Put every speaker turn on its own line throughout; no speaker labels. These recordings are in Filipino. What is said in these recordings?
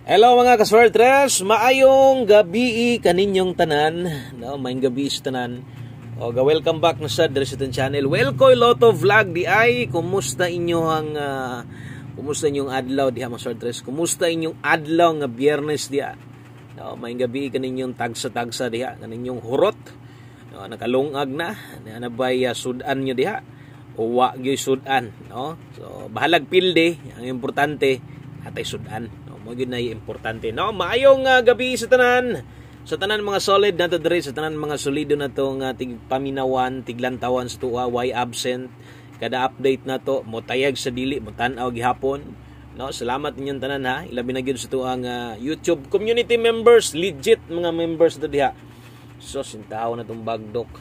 Hello mga kaswertres, maayong gabi kaninyong tanan. No, maayong gabi sa tanan. Welcome back na sa Dresden Channel. Welcome Lotto Vlog di ay. Kumusta inyong adlaw diha mga kaswertres? Kumusta inyong adlaw nga Biyernes diha? No, maayong gabi kaninyong tagsa-tagsa diha, kaninyong hurot. No, nakalungag na. Nabay sudan nyo diha. O wa gyoy sudan, no? So bahalag pilde, ang importante atay sudan. Mo gyud na importante, no? Maayong gabi sa tanan mga solid nato diri, sa tanan mga solido nato nga tig paminawan, tiglantawan sa tuwa, why absent. Kada update nato mo tayag sa dili, mo tan-aw gihapon, no? Salamat ninyong tanan ha. Ilabi na gyud sa tuang YouTube community members, legit mga members to diha. So sintaw na tong bagdok.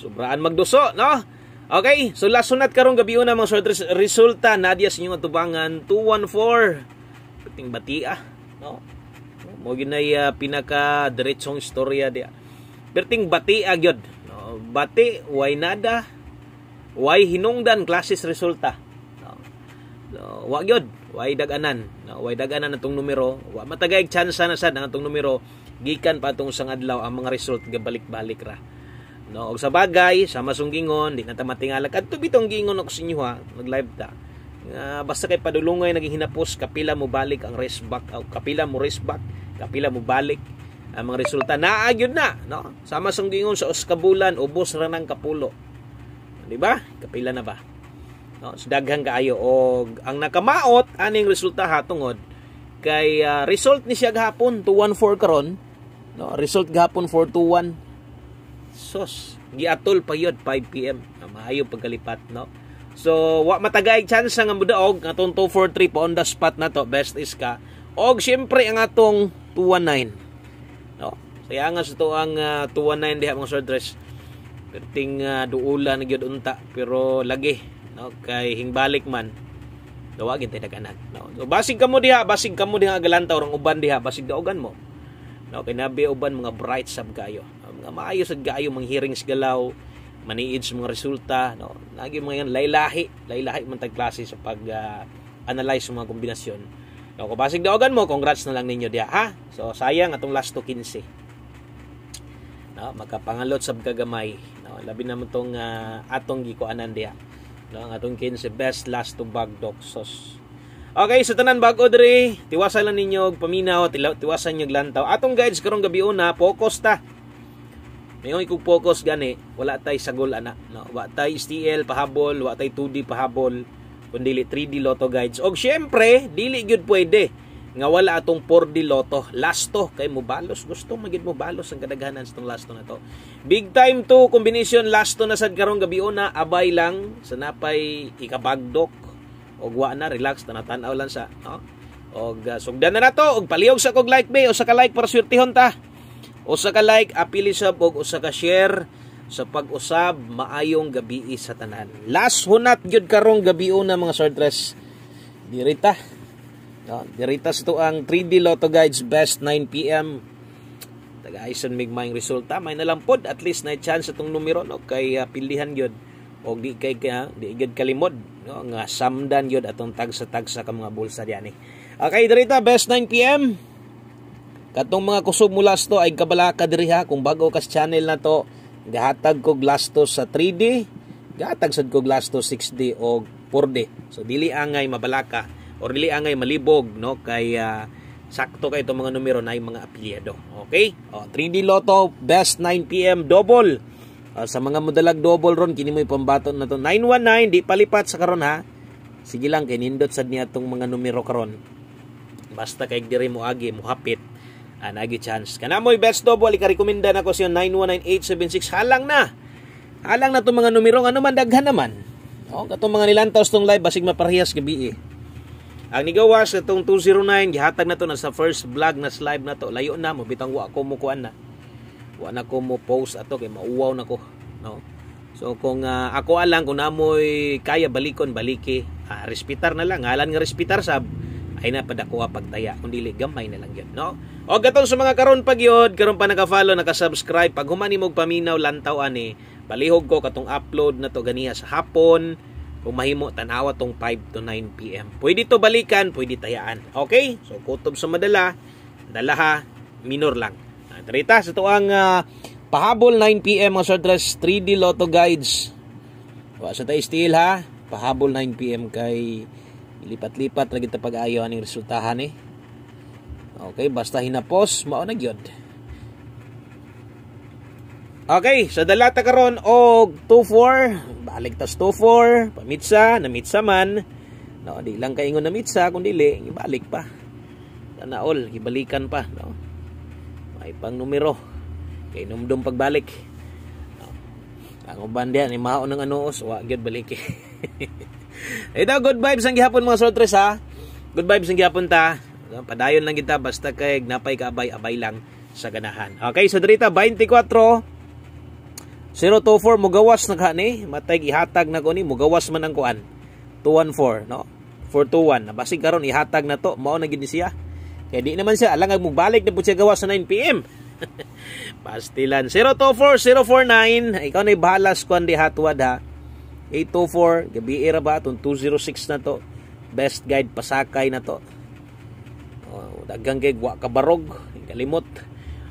Sobraan magduso, no? Okay, so last sunat karong gabi una mga sortes resulta Nadia sa inyong atubangan 214. Ting batia, no? Mo ginay pinaka diretsong istorya dia. Perting batia gyud, no? Bati way nada, way hinungdan klases resulta, no? So, wa gyud, way daganan, no? Way daganan atong numero, wa matagay tsansa na sad ang atong numero gikan pa atong sang adlaw ang mga result gabalik-balik ra. No, og sa bagay sa masunggingon di na ta matingala kadto bitong gingon ako sa inyo ha, nag-live ta. Basta kay padulungoy naging hinapos kapila mo balik ang race back, kapila mo race back, kapila mo balik ang mga resulta naagyod na, no? Sama sang gingon sa uskabulan ubos ra nang kapulo, di ba? Kapila na ba, no? So daghang kaayo og ang nakamaot aning resulta hatungod kay result ni siya gahapon 214 karon, no? Result gahapon 421. Sos giatol pa yun 5 PM maayo pagkalipat, no? So, wa matagay chance nga mudaog atong 243 pa on the spot na to, best is ka. Og syempre ang atong 219. No? Kaya nga sa to ang 219 diha mga sortres. Perting duula na gyud unta pero lagi, no? Kay hingbalik man. Dawa gid tay daganan, no? So basig kamo diha galantaw rang uban diha, basig daogan mo. No, kay nabi uban mga bright sab kayo. Mga maayo sad kaayo mga hearings galaw. Maniid sa mga resulta, no? Nagi mga yan laylahi man tag klase sa pag analyze sa mga kombinasyon. No, kung basig daogan mo, congrats na lang ninyo diha, ha? So sayang atong last to 15. No, makapangalot sab kagamay, no? Labi na mo tong atong gikuanan diha. No, ang atong 15 best last to bagdok sos. Okay, sa tanan bago diri, tiwasan lang ninyo og paminaw, tiwasan nyo glantaw. Atong guides karong gabi una, focus ta. Mayong ikog focus gani, wala tay sagol ana, no? Wa tay STL pahabol, wa tay 2D pahabol, kundi 3D lotto guides. Og syempre, dili gyud pwede nga wala atong 4D lotto. Lasto kay mo balos, gusto magid mo balos ang kadaghanan sa tong lasto na to. Big time to combination lasto na sad karong gabi una, abay lang sa napay ikabagdok. Og wa na relax tanatan-aw lang sa, no? Og sugdan na nato og palihog sa kog like be o sa ka like para swertihon ta. Usa ka like, apili sab og usa ka share sa pag-usab. Maayong gabi sa tanan. Last hunat gyud karong gabi una mga sortres. Dirita. No, dirita sa to ang 3D Lotto Guides best 9 PM. Tagaayson mig maayong resulta. May nalampod at least na chance atong numero, no? Kay pilihan gyud og di kay di gyud kalimod, no? Nga samdan gyud atong tagsa-tagsa ka mga bulsa diani. Okay, dirita best 9 PM. Katong mga kusog mulas to ay kabalaka diri ha, kung bago ka sa channel na to, gahatag ko glastos sa 3D, gahatag sad ko glastos 6D o 4D. So dili angay mabalaka or dili angay malibog, no? Kay sakto kay itong mga numero na mga apelyado. Okay? 3D Lotto best 9 PM double. Sa mga modalag double ron kini mo pambaton na to 919 di palipat sa karon ha. Sige lang kay nindot sad niya tong mga numero karon. Basta kay diri mo agi mo hapit. Nagi chance. Kanamoy best double, ika-recommenda na ko siya 919876. Halang na itong mga numero. Ano man, daghan naman. O, katong mga nilantaw itong live, basig maparehas gabi eh. Ang nigawas, itong 209, gihatag na to na sa first vlog na live na to. Layo na mo, bitang wa ko mo kuan na. Wa na ko mo post ato, kay mauwaw na ko. No? So, kung ako alang, kung namoy kaya balikon, baliki. Respitar na lang. Halan nga respitar sab. Ay na padakuha pagtaya, kung dili gamay na lang yun, no? O gatong sa mga karon pagyod, karon pa naka-follow, naka-subscribe, pag humani mog paminaw lantaw ani, palihog ko katong upload na to ganiha sa hapon, Kung mahimo tanawa tong 5 to 9 PM. Pwede to balikan, pwede tayaan. Okay? So kutob sa madala, dalaha minor lang. Tarita sa to ang pahabol 9 PM mga Sardras 3D Lotto Guides. Wa sa tayo still ha. Pahabol 9 PM kay lipat-lipat lagi ta pag-ayo aning resultahan eh. Okay, basta hinapos mao na gyud. Okay, sa dalata karon og 2-4, balik tas 2-4, pamitsa, namitsa man. No, di lang kaingon namitsa kun dili, ibalik pa. Tanaol, ibalikan pa, no. May pang numero. Kay numdum pagbalik. No. Ang uban diyan ni mao nang anuos, wa gyud balik. Ito good vibes ang gihapon mga Sardras ha. Good vibes ang gihapon ta. Padayon lang kita basta kay napay kaabay-abay lang sa ganahan. Okay, so dirita 24 024 mugawas na kani, matay ihatag na ko ni mugawas man ang kuan. 214, no? 421. Nabasig karon ihatag na to, mao na gid siya. Kaya di naman siya alang magbalik na pud siya gawas sa 9 PM. Pastilan 024 049, ikaw na bahalas kuan di hatwad ha. 824, gabi era ba atong 206 na to. Best guide pasakay na to. Oh, dagang kay wa kabarog, kalimot.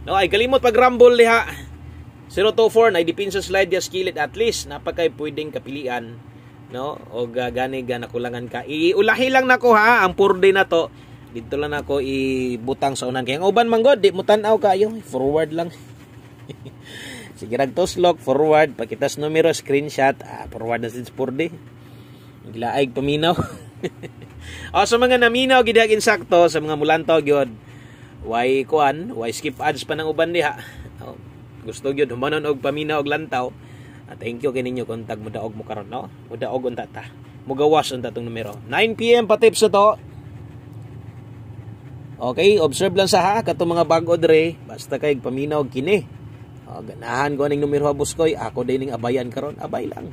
No, ay kalimot pag rumble diha. 024 na idipin sa slide ya skillet at least napakay pwedeng kapilian, no, o gani nakulangan ka iulahi lang nako ha ang 4D na to dito lang nako ibutang sa unan kay ang uban manggod di mo tan-aw kayo forward lang. Sige rag toslok forward pakitas numero screenshot forward na sa 4D gilaig paminaw. O sa mga naminaw gidagin sakto sa mga mulantaw gyud why kuan why skip ads pa ng uban diha. Gusto gyud humanon og paminaw og lantaw. Thank you kininyo kung tag mudaog mo karon no. Mudaog unta ta. Mugawas unta tong numero. 9 PM pa tips to. Okay, observe lang sa ha katong mga bag-o dre basta kay paminaw kini. Ganahan ko ning numero buskoy ako din ning abayan karon. Abay lang.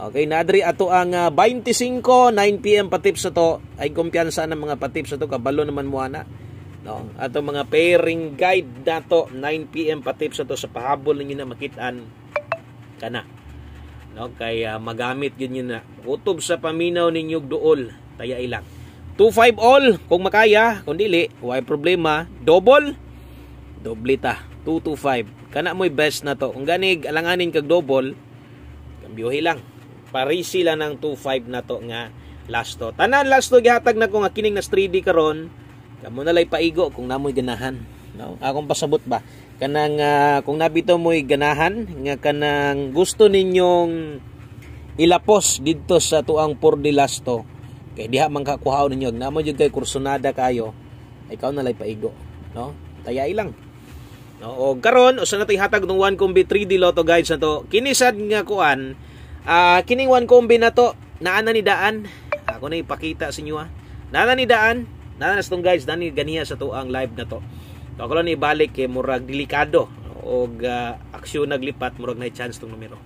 Okay, nadri ato ang 25 9 PM pa tips to. Ay kumpiyansa ng mga pa tips to kabalo naman mo ana. No, ato mga pairing guide nato 9 PM pa tips to sa pahabol ninyo na makitaan kana. No, kay magamit yun na. Utob sa paminaw ninyo duol, taya ilang. 25 all kung makaya, kung dili, why problema. Double, doble ta. 225. Kana mo'y best na to. Kung ganig alanganin kag double, kambyohi lang. Parisi lang ng 25 na to nga last to. Tanan last to gihatag na ko nga kining na 3D karon. Kamo na lay paigo kung namoy ganahan, no? Akong pasabot ba kanang kung nabito mo'y ganahan nga kanang gusto ninyong ilapos didto sa tuang 4D last to. Kay diha man kakuhaw ninyo namoy jud kay kursunada kayo. Ikaw na lay paigo, no? Tayay lang. No, o karon usa na tay hatag ng 1 combi 3D Lotto Guides na to. Kinisad nga kuan, kining 1 combi na to, naa na ni daan. Ako na ipakita sa inyo ha. Naa na ni daan. Naa na stong guys, dani ganiya sa to ang live na to. Ako lang ni balik kay murag delikado og aksyon naglipat murag na chance tong numero.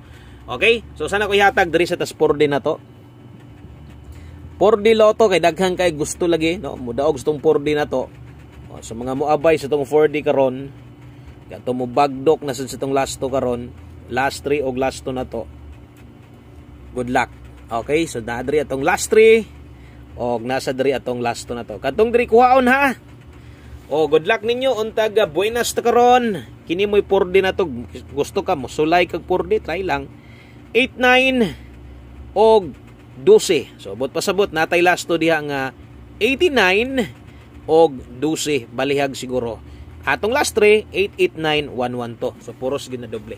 Okay? So sana ko ihatag diri sa tas 4D na to. 4D Lotto kay daghan kay gusto lagi, no? Mudaog gustong 4D na to. O, sa mga moabay sa tong 4D karon, kato mo bagdok na sa tong last to karon, last 3 og last 2 na to. Good luck. Okay, so naadri atong last 3 og nasa diri atong last 2 na to. Katong diri kuhaon ha. O good luck ninyo untag buenas ta karon. Kini mo'y 4D na to. Gusto ka mo sulay kag 4D, try lang. 8 9 og 12. So bot pasabot natay last 2 diha nga 89 og 12 balihag siguro. Atong last 3, 889112. So puros ginadoble.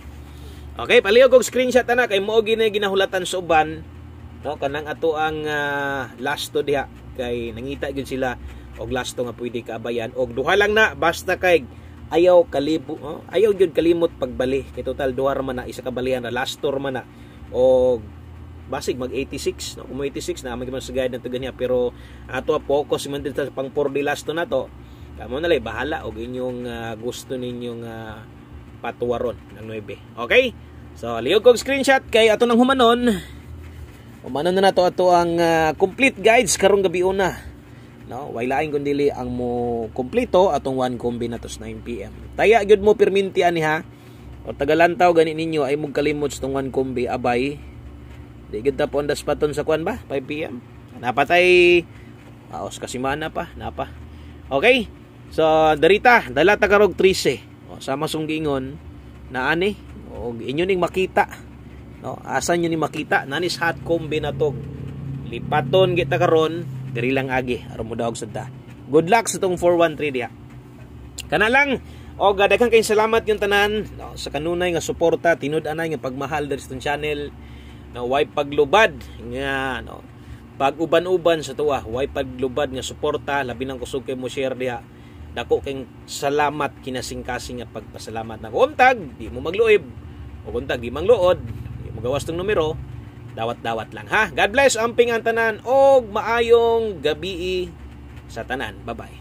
Okay, palihog og screenshot ana kay mao gina ginahulatan sa uban, no, kanang ato ang last to diha kay nangita gyud sila og last to nga pwede kaabayan og duha lang na basta kay ayaw ayaw gyud kalimot pagbali kay total duha man na isa ka balihan na last tour man na og basig mag 86 no, kung 86 na magman sa guide nato ganiya pero ato focus man din sa pang 4D last to na to. Kamo na lay bahala og inyong gusto ninyong patuwaron ng 9. Okay? So, lihog kong screenshot kay ato nang humanon. Humanon na nato ato ang complete guides karong gabi una. No, way lain kun dili ang mo kompleto atong 1 combi na tos 9 PM. Taya gyud mo perminti ani ha. O tagalantaw gani ninyo ay mong kalimot tong 1 combi abay. Di gid ta po on the spaton sa kuan ba? 5 PM. Napatay aos kasimana pa, napa. Okay? So, darita, dala ta karog 13. Sama sunggingon na ani o inyo ning makita. No, asa nyo ni makita nanis hot combi na to. Lipaton kita karon, diri lang agi aron mo daog sadta. Good luck sa tong 413 dia. Kana lang. O daghang kay salamat yung tanan no, sa kanunay nga suporta, tinud-anay nga pagmahal diri sa channel. No, way paglubad nga no, pag-uban-uban sa tuwa, way paglubad nga suporta, labi nang kusog kay mo share diha. Dako kay salamat kinasing-kasing nga pagpasalamat na untag, di mo magluib. O untag di mangluod, di mo gawas tong numero, dawat-dawat lang ha. God bless amping ang tanan og maayong gabi sa tanan. Bye-bye.